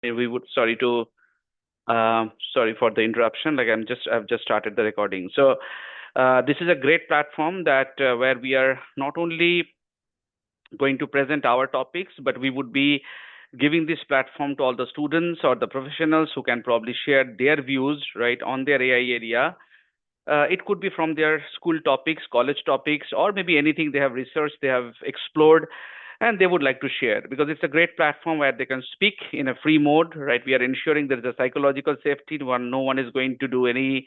We would sorry for the interruption. I've just started the recording. So this is a great platform that where we are not only going to present our topics, but we would be giving this platform to all the students or the professionals who can probably share their views right on their AI area. It could be from their school topics, college topics, or maybe anything they have researched, they have explored, and they would like to share because it's a great platform where they can speak in a free mode, right? We are ensuring there is a psychological safety. No one is going to do any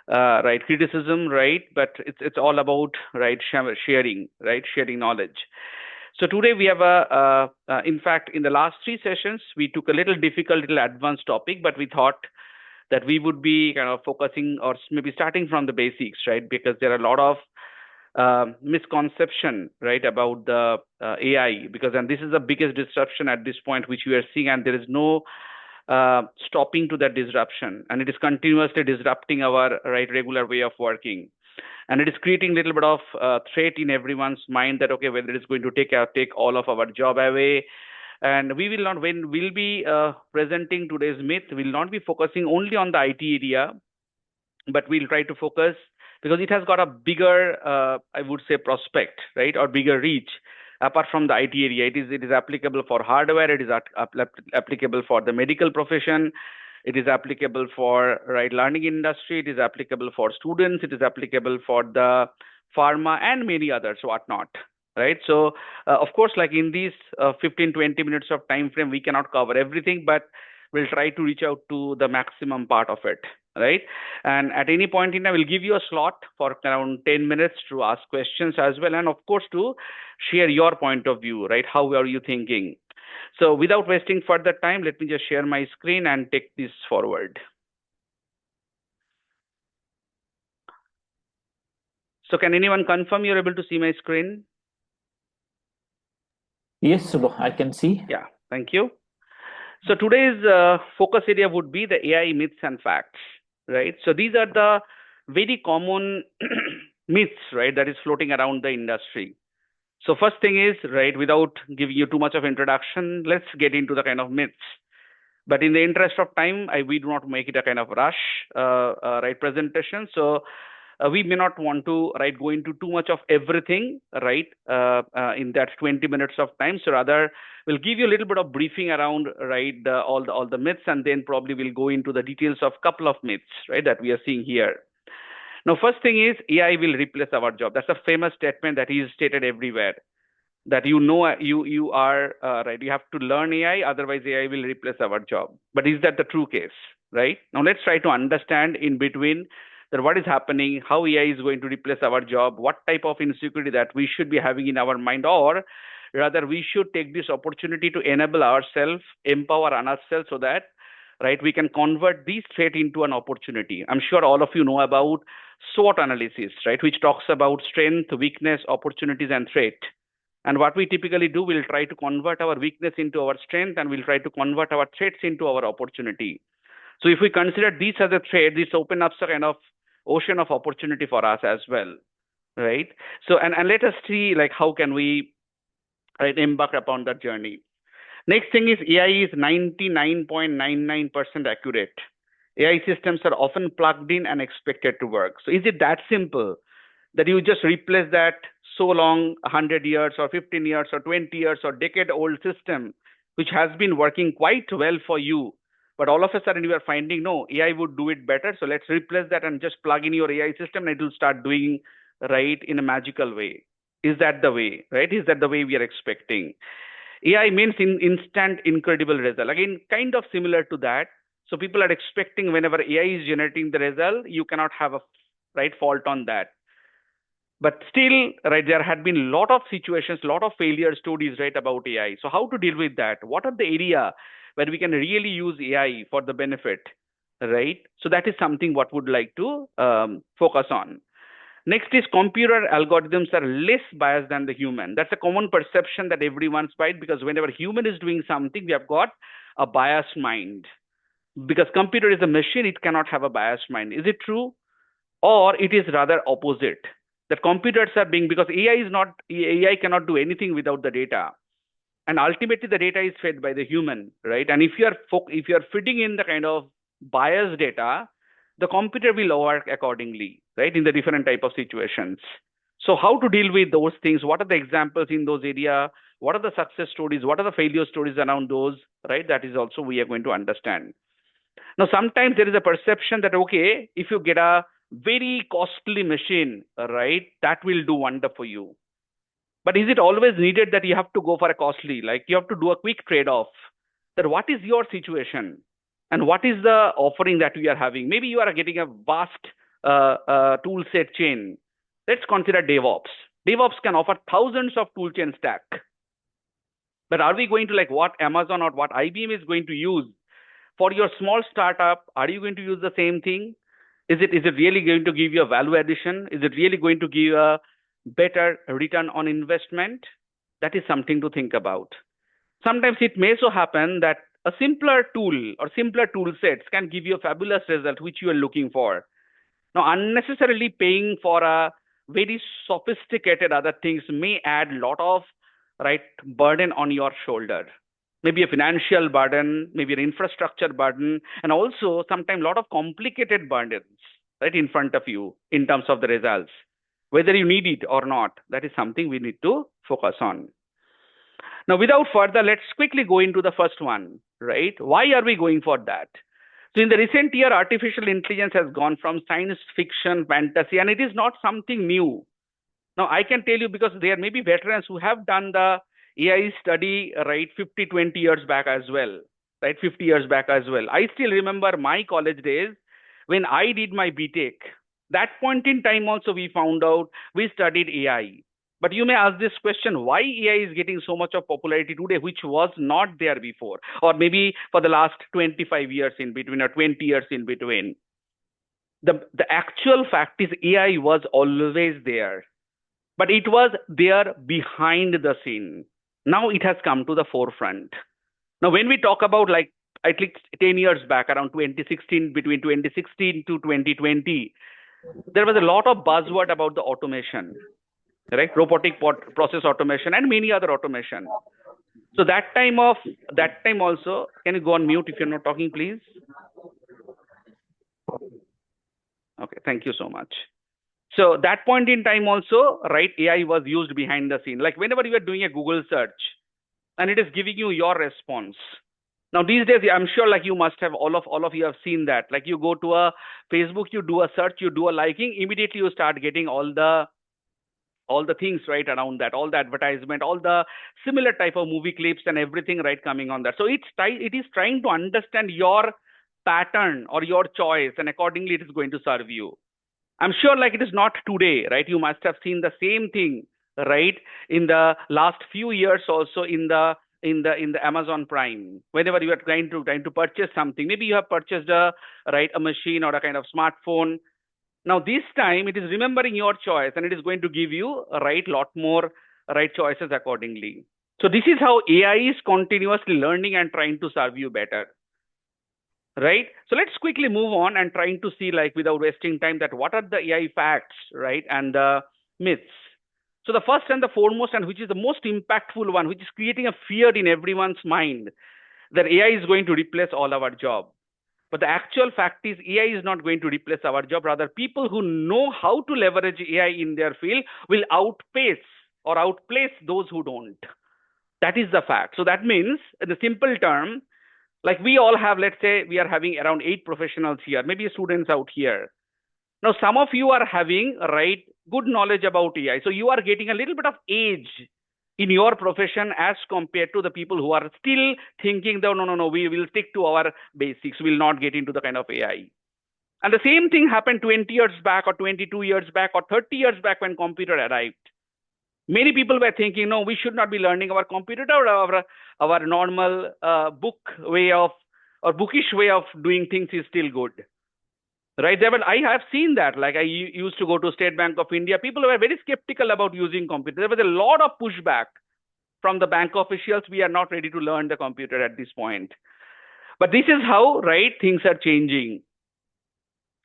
right criticism, right? But it's all about right sharing, right? Sharing knowledge. So today we have in fact, in the last three sessions, we took a little difficult, little advanced topic, but we thought that we would be kind of focusing or maybe starting from the basics, right? Because there are a lot of misconception, right, about the AI, because and this is the biggest disruption at this point which we are seeing, and there is no stopping to that disruption, and it is continuously disrupting our right regular way of working, and it is creating a little bit of threat in everyone's mind that okay, whether it's going to take all of our job away. And we will not, when we'll be presenting today's myth, we'll not be focusing only on the IT area, but we'll try to focus because it has got a bigger, I would say, prospect, right, or bigger reach. Apart from the IT area, it is applicable for hardware. It is applicable for the medical profession. It is applicable for right learning industry. It is applicable for students. It is applicable for the pharma and many others, whatnot. Right. So, of course, like in these 15, 20 minutes of time frame, we cannot cover everything, but we'll try to reach out to the maximum part of it. Right. And at any point in time, we'll give you a slot for around 10 minutes to ask questions as well. And of course, to share your point of view, right? How are you thinking? So without wasting further time, let me just share my screen and take this forward. So can anyone confirm you're able to see my screen? Yes, Subha, I can see. Yeah, thank you. So today's focus area would be the AI myths and facts, right? So these are the very common myths, right, that is floating around the industry. So first thing is, right, without giving you too much of introduction, let's get into the kind of myths. But in the interest of time, we do not make it a kind of rush, right, presentation. So we may not want to right go into too much of everything, right, in that 20 minutes of time. So rather, we'll give you a little bit of briefing around right all the myths, and then probably we'll go into the details of couple of myths, right, that we are seeing here. Now, first thing is AI will replace our job. That's a famous statement that is stated everywhere. That you are right. You have to learn AI, otherwise AI will replace our job. But is that the true case, right? Now let's try to understand in between that what is happening, how AI is going to replace our job, what type of insecurity that we should be having in our mind, or rather we should take this opportunity to enable ourselves, empower ourselves so that right we can convert this threat into an opportunity. I'm sure all of you know about SWOT analysis, right, which talks about strength, weakness, opportunities, and threat. And what we typically do, we'll try to convert our weakness into our strength, and we'll try to convert our threats into our opportunity. So if we consider these as a threat, this opens up a kind of ocean of opportunity for us as well, right? So and let us see like how can we right embark upon that journey. Next thing is AI is 99.99% accurate. AI systems are often plugged in and expected to work. So is it that simple that you just replace that so long 100 years or 15 years or 20 years or decade old system which has been working quite well for you, but all of a sudden you are finding no, AI would do it better, so let's replace that and just plug in your AI system and it will start doing right in a magical way. Is that the way, right? Is that the way we are expecting? AI means instant incredible result, again kind of similar to that. So people are expecting whenever AI is generating the result, you cannot have a right fault on that. But still, right, there had been a lot of situations, a lot of failure stories, right, about AI. So how to deal with that? What are the area where we can really use AI for the benefit, right? So that is something what would like to focus on. Next is computer algorithms are less biased than the human. That's a common perception that everyone's right, because whenever human is doing something, we have got a biased mind. Because computer is a machine, it cannot have a biased mind. Is it true? Or it is rather opposite? That computers are being, because AI is not, AI cannot do anything without the data. and ultimately the data is fed by the human, right? And if you are feeding in the kind of biased data, the computer will work accordingly, right, in the different type of situations. So how to deal with those things? What are the examples in those area? What are the success stories? What are the failure stories around those, right? That is also we are going to understand. Now, sometimes there is a perception that, okay, if you get a very costly machine, right, that will do wonder for you. But is it always needed that you have to go for a costly? Like you have to do a quick trade-off. That what is your situation and what is the offering that we are having? Maybe you are getting a vast tool set chain. Let's consider DevOps. DevOps can offer thousands of tool chain stack. But are we going to like what Amazon or what IBM is going to use for your small startup? Are you going to use the same thing? Is it really going to give you a value addition? Is it really going to give you a better return on investment? That is something to think about. Sometimes it may so happen that a simpler tool or simpler tool sets can give you a fabulous result which you are looking for. Now, unnecessarily paying for a very sophisticated other things may add a lot of burden on your shoulder. Maybe a financial burden, maybe an infrastructure burden, and also sometimes a lot of complicated burdens right in front of you in terms of the results. Whether you need it or not, that is something we need to focus on. Now, without further, let's quickly go into the first one, right? Why are we going for that? So in the recent year, artificial intelligence has gone from science fiction, fantasy, and it is not something new. Now, I can tell you because there may be veterans who have done the AI study, right, 50, 20 years back as well, right, 50 years back as well. I still remember my college days when I did my BTech. That point in time also we found out we studied AI. But you may ask this question, why AI is getting so much of popularity today, which was not there before, or maybe for the last 25 years in between or 20 years in between. The actual fact is AI was always there, but it was there behind the scene. Now it has come to the forefront. Now, when we talk about like at least 10 years back, around 2016, between 2016 to 2020, there was a lot of buzzword about the automation, right? Robotic process automation and many other automation. So that time also, can you go on mute if you're not talking, please? Okay, thank you so much. So that point in time also, right, AI was used behind the scene. Like whenever you are doing a Google search and it is giving you your response. Now these days, I'm sure like you must have, all of you have seen that. Like you go to a Facebook, you do a search, you do a liking, immediately you start getting all the things right around that, all the advertisement, all the similar type of movie clips and everything right coming on that. So it is trying to understand your pattern or your choice, and accordingly it is going to serve you. I'm sure like it is not today, right? You must have seen the same thing, right, in the last few years also in the Amazon Prime. Whenever you are trying to purchase something, maybe you have purchased a machine or a kind of smartphone. Now this time it is remembering your choice and it is going to give you lot more choices accordingly. So this is how AI is continuously learning and trying to serve you better. Right. So let's quickly move on and trying to see, like, without wasting time, that what are the AI facts, right, and the myths. So the first and the foremost, and which is the most impactful one, which is creating a fear in everyone's mind, that AI is going to replace all our job. But the actual fact is AI is not going to replace our job. Rather, people who know how to leverage AI in their field will outpace or outplace those who don't. That is the fact. So that means, in the simple term, like we all have, let's say we are having around 8 professionals here, maybe students out here. Now, some of you are having good knowledge about AI. So you are getting a little bit of edge in your profession as compared to the people who are still thinking that no, we will stick to our basics. We will not get into the kind of AI. And the same thing happened 20 years back or 22 years back or 30 years back when computer arrived. Many people were thinking, no, we should not be learning our computer or our normal book way of, or bookish way of doing things is still good. Right? I have seen that. Like I used to go to State Bank of India. People were very skeptical about using computer. There was a lot of pushback from the bank officials. We are not ready to learn the computer at this point. But this is how, things are changing.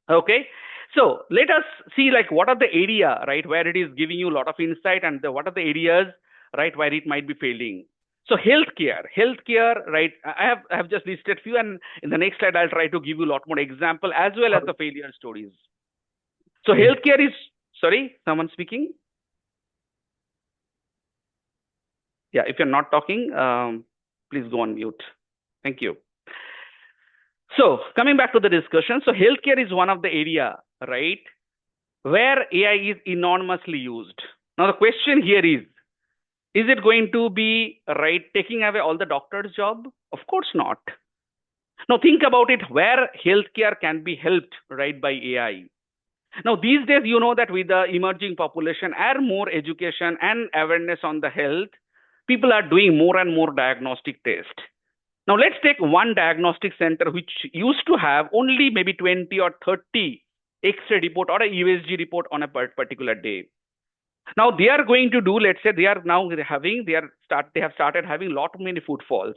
Okay. So let us see, like, what are the area, where it is giving you a lot of insight, and what are the areas, where it might be failing. So healthcare, right? I have just listed few, and in the next slide I'll try to give you a lot more example as well as the failure stories. So healthcare is, sorry, someone speaking? Yeah, if you're not talking, please go on mute. Thank you. So coming back to the discussion, so healthcare is one of the area, right, where AI is enormously used. Now the question here is it going to be, right, taking away all the doctor's job? Of course not. Now think about it, where healthcare can be helped, right, by AI. Now these days, you know that with the emerging population and more education and awareness on the health, people are doing more and more diagnostic tests. Now let's take one diagnostic center which used to have only maybe 20 or 30 X-ray report or a USG report on a particular day. Now they are going to do, let's say they have started having lot many footfalls.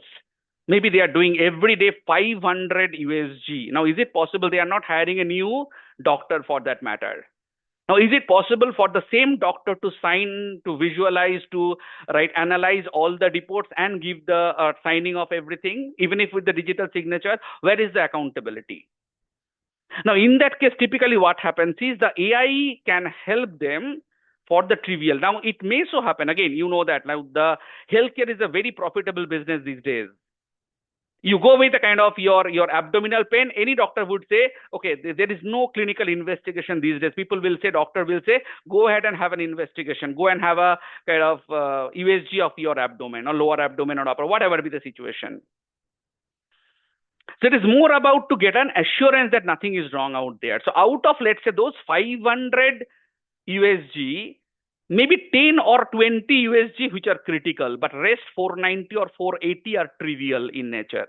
Maybe they are doing every day 500 USG. Now, is it possible they are not hiring a new doctor for that matter? Now, is it possible for the same doctor to sign, to visualize, to analyze all the reports and give the signing of everything, even if with the digital signature? Where is the accountability? Now, in that case, typically what happens is the AI can help them for the trivial. Now, it may so happen, again, you know that now the healthcare is a very profitable business these days. You go with a kind of your abdominal pain, any doctor would say, okay, there is no clinical investigation these days. People will say, doctor will say, go ahead and have an investigation. Go and have a kind of USG of your abdomen or lower abdomen or upper, whatever be the situation. So it is more about to get an assurance that nothing is wrong out there. So out of, let's say, those 500 USG, maybe 10 or 20 USG which are critical, but rest 490 or 480 are trivial in nature.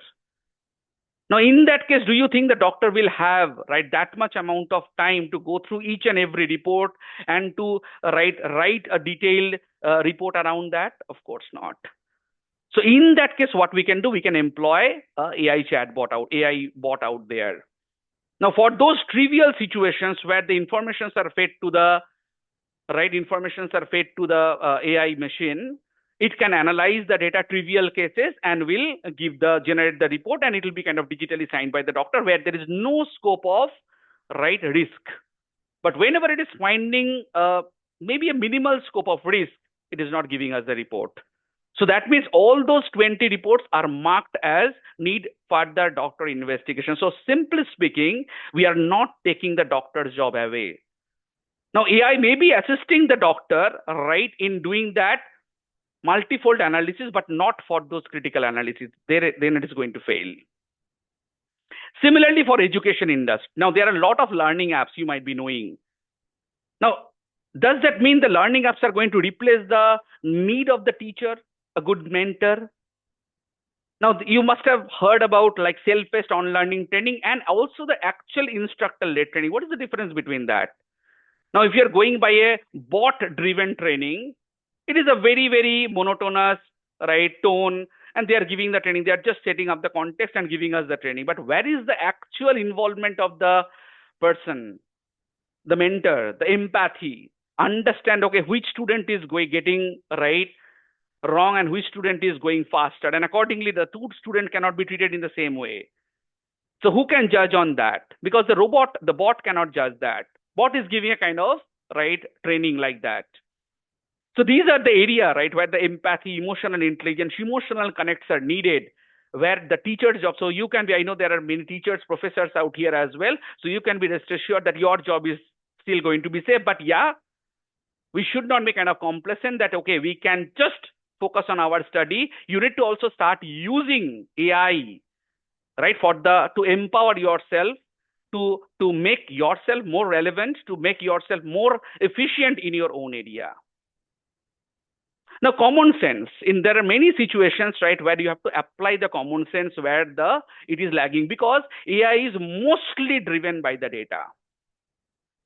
Now, in that case, do you think the doctor will have that much amount of time to go through each and every report and to write a detailed report around that? Of course not. So in that case, what we can do, we can employ a AI chatbot AI bot out there. Now, for those trivial situations where the informations are fed to the AI machine, it can analyze the data, trivial cases, and will generate the report, and it will be kind of digitally signed by the doctor, where there is no scope of risk. But whenever it is finding maybe a minimal scope of risk, it is not giving us the report. So that means all those 20 reports are marked as need further doctor investigation. So simply speaking, we are not taking the doctor's job away. Now, AI may be assisting the doctor, in doing that multifold analysis, but not for those critical analysis. Then it is going to fail. Similarly, for education industry. Now, there are a lot of learning apps you might be knowing. Now, does that mean the learning apps are going to replace the need of the teacher, a good mentor? Now, you must have heard about self-paced on learning training and also the actual instructor-led training. What is the difference between that? Now, if you're going by a bot-driven training, it is a very, very monotonous, tone, and they are giving the training. They are just setting up the context and giving us the training. But where is the actual involvement of the person, the mentor, the empathy? Understand, okay, which student is getting wrong and which student is going faster. And accordingly, the two students cannot be treated in the same way. So who can judge on that? Because the bot cannot judge that. Bot is giving a kind of training like that. So these are the area where the empathy, emotional intelligence, emotional connects are needed, where the teacher's job. So you can be, I know there are many teachers, professors out here as well. So you can be rest assured that your job is still going to be safe. But yeah, we should not be kind of complacent that, okay, we can just focus on our study. You need to also start using AI, to empower yourself, to make yourself more relevant, to make yourself more efficient in your own area. Now, common sense. There are many situations, where you have to apply the common sense where it is lagging, because AI is mostly driven by the data,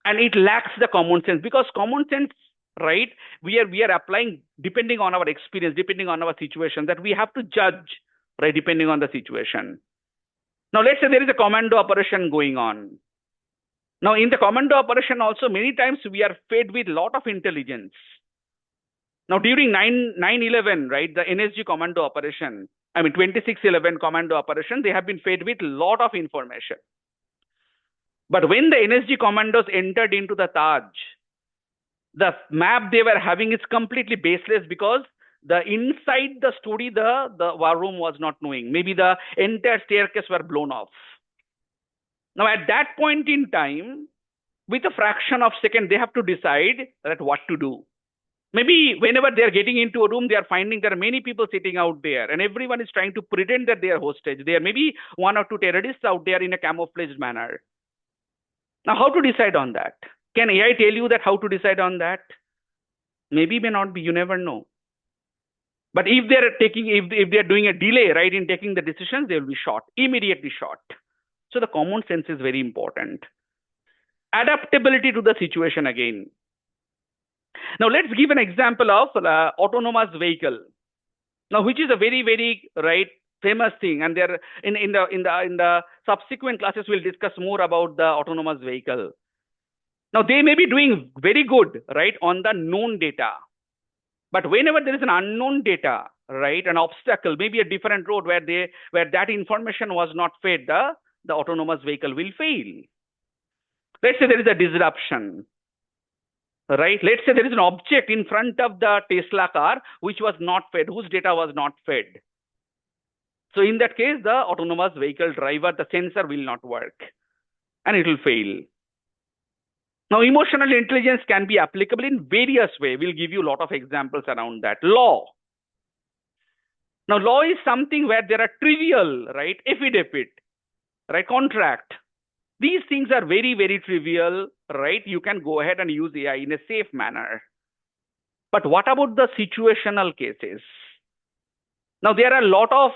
and it lacks the common sense, because common sense, we are applying depending on our experience, depending on our situation, that we have to judge, depending on the situation. Now, let's say there is a commando operation going on. Now, in the commando operation also, many times we are fed with a lot of intelligence. Now, during 9/11, right, the NSG commando operation, 26/11 commando operation, they have been fed with a lot of information. But when the NSG commandos entered into the Taj, the map they were having is completely baseless because the inside the story, the war room was not knowing. Maybe the entire staircase were blown off. Now, at that point in time, with a fraction of second, they have to decide that what to do. Maybe whenever they're getting into a room, they are finding there are many people sitting out there and everyone is trying to pretend that they are hostage. There may be one or two terrorists out there in a camouflaged manner. Now, how to decide on that? Can AI tell you that how to decide on that? Maybe, may not be, you never know. But if they're if they're doing a delay, right, in taking the decisions, they will be shot, immediately shot. So the common sense is very important. Adaptability to the situation again. Now let's give an example of autonomous vehicle. Now, which is a very, very famous thing, and there in the subsequent classes we'll discuss more about the autonomous vehicle. Now they may be doing very good, right, on the known data, but whenever there is an unknown data, right, an obstacle, maybe a different road where that information was not fed, the autonomous vehicle will fail. Let's say there is a disruption. Right? Let's say there is an object in front of the Tesla car which was not fed, whose data was not fed. So in that case, the autonomous vehicle driver, the sensor will not work and it will fail. Now, emotional intelligence can be applicable in various ways. We'll give you a lot of examples around that. Law. Now, law is something where there are trivial, right, affidavit, right, contract. These things are very, very trivial, right? You can go ahead and use AI in a safe manner. But what about the situational cases? Now, there are a lot of,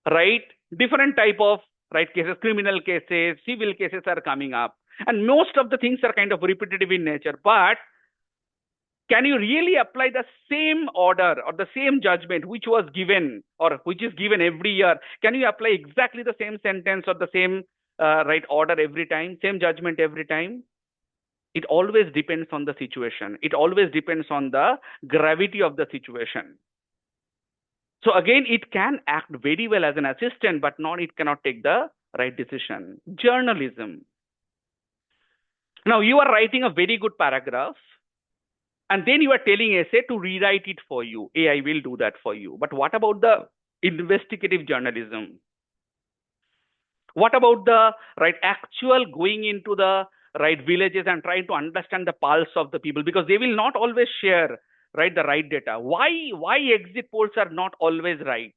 right, different type of, right, cases, criminal cases, civil cases are coming up. And most of the things are kind of repetitive in nature. But can you really apply the same order or the same judgment which was given or which is given every year? Can you apply exactly the same sentence or the same right order every time, same judgment every time? It always depends on the situation. It always depends on the gravity of the situation. So again, it can act very well as an assistant, but it cannot take the right decision. Journalism. Now you are writing a very good paragraph, and then you are telling essay to rewrite it for you. AI will do that for you. But what about the investigative journalism? What about the actual going into the villages and trying to understand the pulse of the people, because they will not always share the right data. Why exit polls are not always right?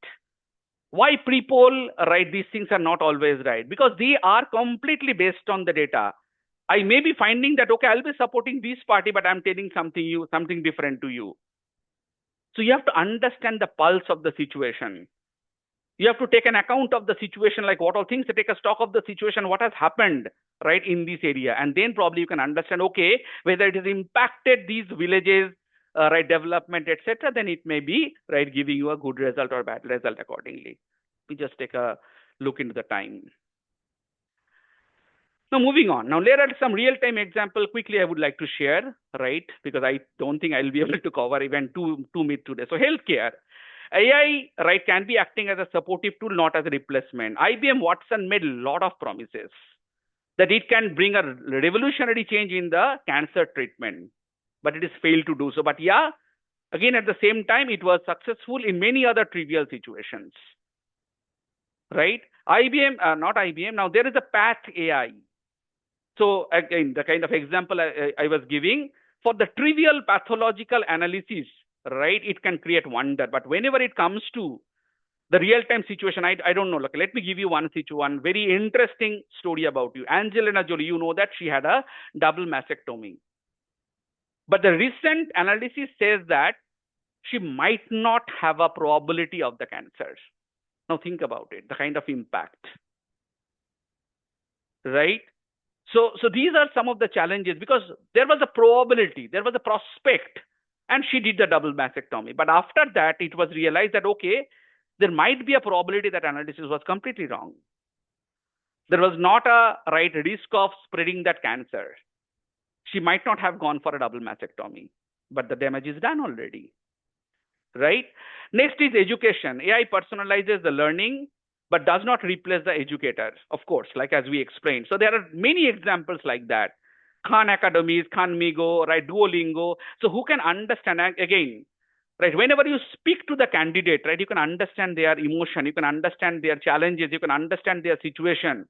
Why pre-poll these things are not always right? Because they are completely based on the data. I may be finding that okay, I'll be supporting this party, but I'm telling something different to you. So you have to understand the pulse of the situation. You have to take an account of the situation, like what all things, to take a stock of the situation, what has happened in this area, and then probably you can understand okay whether it has impacted these villages, development, etc. Then it may be giving you a good result or bad result accordingly. We just take a look into the time. Now moving on. Now there are some real-time example quickly I would like to share, because I don't think I'll be able to cover even two minutes today. So healthcare. AI can be acting as a supportive tool, not as a replacement. IBM Watson made a lot of promises that it can bring a revolutionary change in the cancer treatment, but it has failed to do so. But yeah, again, at the same time, it was successful in many other trivial situations. IBM, not IBM. Now there is a Path AI. So again, the kind of example I was giving, for the trivial pathological analysis, it can create wonder. But whenever it comes to the real-time situation, I don't know. Let me give you one very interesting story about you. Angelina Jolie, you know that she had a double mastectomy. But the recent analysis says that she might not have a probability of the cancer. Now think about it, the kind of impact. So these are some of the challenges, because there was a probability, there was a prospect, and she did the double mastectomy. But after that, it was realized that, okay, there might be a probability that analysis was completely wrong. There was not a risk of spreading that cancer. She might not have gone for a double mastectomy, but the damage is done already. right? Next is education. AI personalizes the learning, but does not replace the educator, of course, like as we explained. So there are many examples like that. Khan Academies, Khan Migo, right, Duolingo. So who can understand, again, right, whenever you speak to the candidate, right, you can understand their emotion, you can understand their challenges, you can understand their situation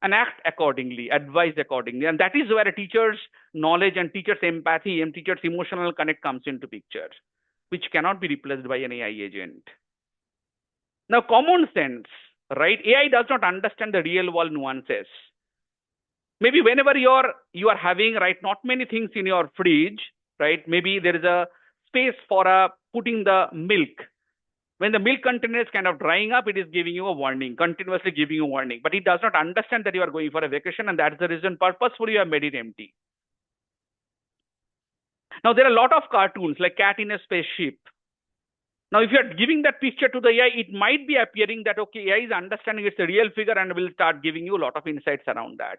and act accordingly, advise accordingly. And that is where a teacher's knowledge and teacher's empathy and teacher's emotional connect comes into picture, which cannot be replaced by an AI agent. Now, common sense, right? AI does not understand the real world nuances. Maybe whenever you are having, right, not many things in your fridge, right? Maybe there is a space for putting the milk. When the milk container is kind of drying up, it is giving you a warning, continuously giving you a warning. But it does not understand that you are going for a vacation, and that's the reason purposefully you have made it empty. Now, there are a lot of cartoons like Cat in a Spaceship. Now, if you are giving that picture to the AI, it might be appearing that, okay, AI is understanding it's a real figure and will start giving you a lot of insights around that.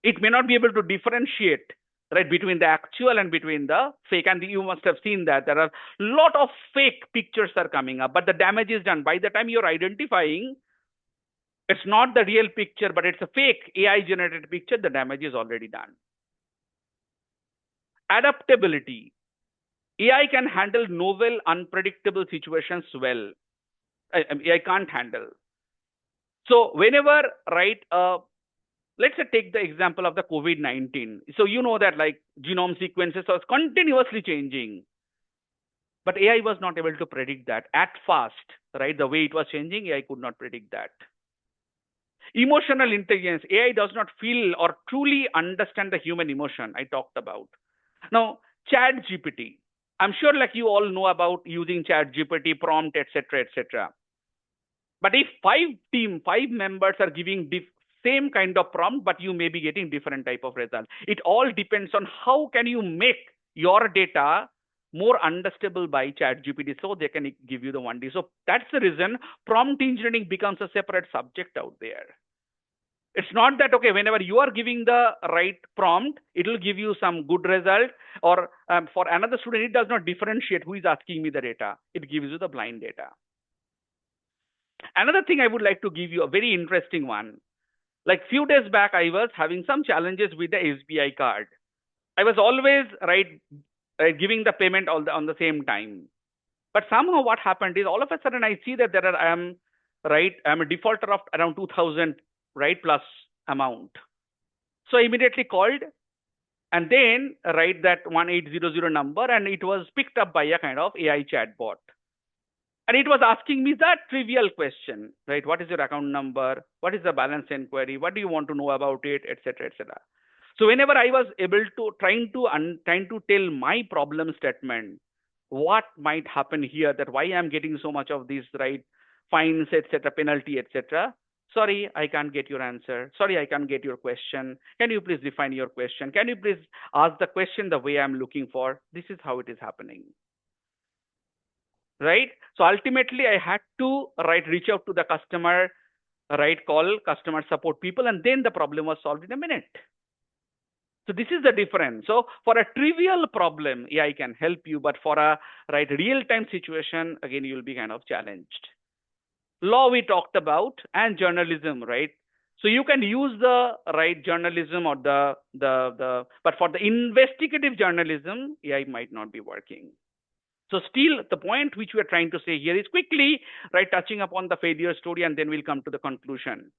It may not be able to differentiate, right, between the actual and between the fake. And you must have seen that there are a lot of fake pictures are coming up, but the damage is done. By the time you're identifying, it's not the real picture, but it's a fake AI generated picture, the damage is already done. Adaptability. AI can handle novel, unpredictable situations well. AI can't handle. So whenever, right, let's say take the example of the COVID-19. So you know that like genome sequences are continuously changing. But AI was not able to predict that at fast, right? The way it was changing, AI could not predict that. Emotional intelligence. AI does not feel or truly understand the human emotion I talked about. Now, Chat GPT. I'm sure like you all know about using Chat GPT, prompt, etc., etc. But if five members are giving same kind of prompt, but you may be getting different type of result. It all depends on how can you make your data more understandable by Chat GPT so they can give you the 1D. So that's the reason prompt engineering becomes a separate subject out there. It's not that, okay, whenever you are giving the right prompt, it will give you some good result, or for another student, it does not differentiate who is asking me the data. It gives you the blind data. Another thing I would like to give you, a very interesting one. Like few days back, I was having some challenges with the SBI card. I was always giving the payment on the same time. But somehow what happened is all of a sudden I see that I'm a defaulter of around 2,000, right, plus amount. So I immediately called and then that 1800 number, and it was picked up by a kind of AI chatbot. And it was asking me that trivial question, right? What is your account number? What is the balance inquiry? What do you want to know about it, etc., etc. So whenever I was able to trying to tell my problem statement, what might happen here, that why I'm getting so much of these, right, fines, etc., penalty, etc. Sorry, I can't get your answer. Sorry, I can't get your question. Can you please define your question? Can you please ask the question the way I'm looking for? This is how it is happening. Right? So ultimately, I had to reach out to the customer, call customer support people, and then the problem was solved in a minute. So this is the difference. So for a trivial problem, AI can help you, but for a real-time situation, again, you'll be kind of challenged. Law we talked about, and journalism, right? So you can use the journalism or but for the investigative journalism, AI might not be working. So still, the point which we are trying to say here is quickly, touching upon the failure story, and then we'll come to the conclusion.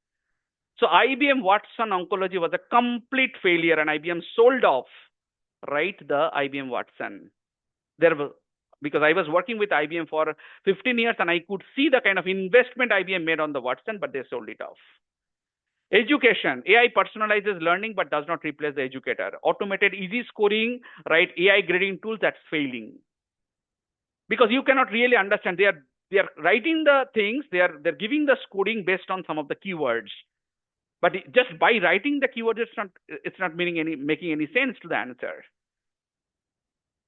So IBM Watson Oncology was a complete failure, and IBM sold off, the IBM Watson. Because I was working with IBM for 15 years, and I could see the kind of investment IBM made on the Watson, but they sold it off. Education. AI personalizes learning, but does not replace the educator. Automated easy scoring, AI grading tools, that's failing. Because you cannot really understand. They are writing the things, they're giving the scoring based on some of the keywords. But just by writing the keywords, it's not making any sense to the answer.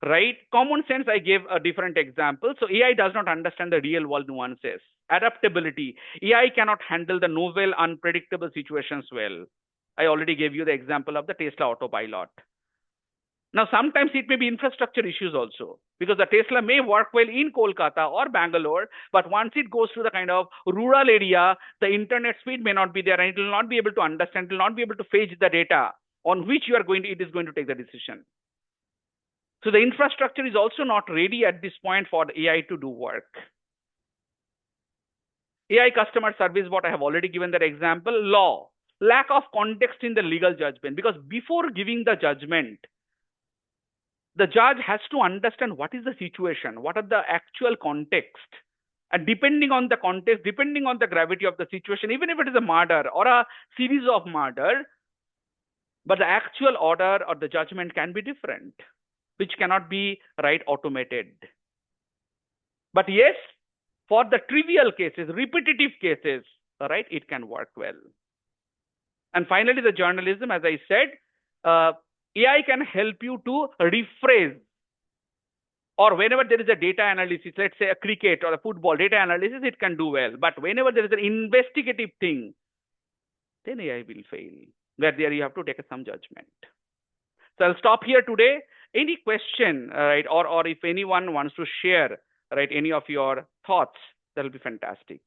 Right? Common sense, I gave a different example. So AI does not understand the real world nuances. Adaptability. AI cannot handle the novel, unpredictable situations well. I already gave you the example of the Tesla autopilot. Now, sometimes it may be infrastructure issues also, because the Tesla may work well in Kolkata or Bangalore, but once it goes to the kind of rural area, the internet speed may not be there, and it will not be able to understand, it will not be able to fetch the data on which it is going to take the decision. So the infrastructure is also not ready at this point for the AI to do work. AI customer service, what I have already given that example. Law, lack of context in the legal judgment, because before giving the judgment, the judge has to understand what is the situation, what are the actual context. And depending on the context, depending on the gravity of the situation, even if it is a murder or a series of murder, but the actual order or the judgment can be different, which cannot be automated. But yes, for the trivial cases, repetitive cases, it can work well. And finally, the journalism, as I said, AI can help you to rephrase, or whenever there is a data analysis, let's say a cricket or a football data analysis, it can do well. But whenever there is an investigative thing, then AI will fail, where there you have to take some judgment. So I'll stop here today. Any question, or if anyone wants to share, any of your thoughts, that'll be fantastic.